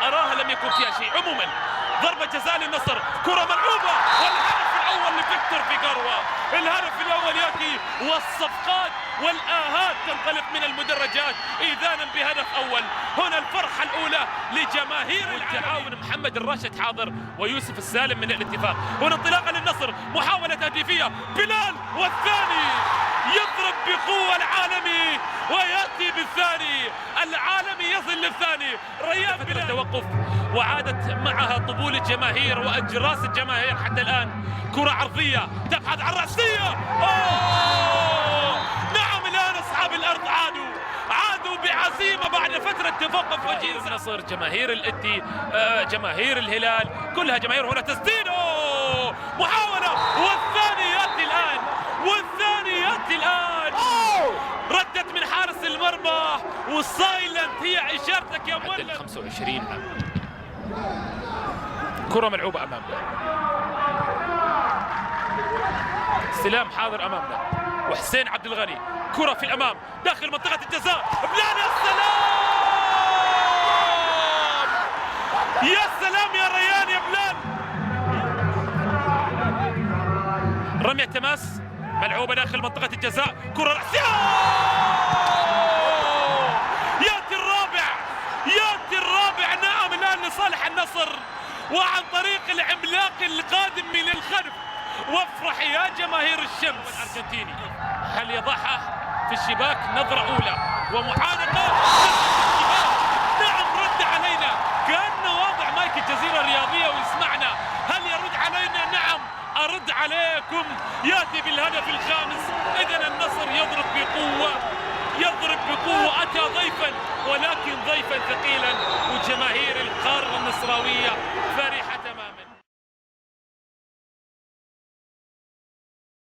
أراها لم يكن فيها شيء. عموما ضربة جزاء للنصر، كرة ملعوبة والهدف الأول لفيكتور فيغاروا. الهدف الأول يأتي والصفقات والآهات تنطلق من المدرجات إذانا بهدف أول. هنا الفرحة الأولى لجماهير التعاون. محمد الراشد حاضر ويوسف السالم من الاتفاق. هنا انطلاقة للنصر، محاولة تهديفية، بلال والثاني يضرب بقوة العالمي ويأتي بالثاني. العالمي يصل للثاني. ريان بلال توقف وعادت معها طبول الجماهير وأجراس الجماهير حتى الآن. كرة عرضية تبحث عن رأسية. نعم الآن أصحاب الأرض عادوا بعزيمة بعد فترة توقف وجيه النصر. جماهير الإتي جماهير الهلال كلها جماهير. هنا تسديد محاولة والثاني يأتي الآن ردت من حارس المرمى والسايلنت هي إشارتك يا مولد. 25 كرة ملعوبة أمامنا، استلام حاضر أمامنا وحسين عبد الغني، كرة في الأمام داخل منطقة الجزاء. بلال يا سلام يا ريان يا بلال. رمية تماس ملعوبة داخل منطقة الجزاء، كرة رأسية. يأتي الرابع نعم الآن لصالح النصر وعن طريق العملاق القادم من الخلف. وافرح يا جماهير الشمس. الأرجنتيني هل يضعها في الشباك؟ نظرة أولى ومعانقة. نعم رد علينا كأنه واضع مايك الجزيرة الرياضية ويسمعنا. هل يرد علينا؟ نعم أرد عليكم. يأتي بالهدف الخامس. إذن النصر يضرب بقوة أتى ضيفا ولكن ضيفا ثقيلا. وجماهير القارة النصراوية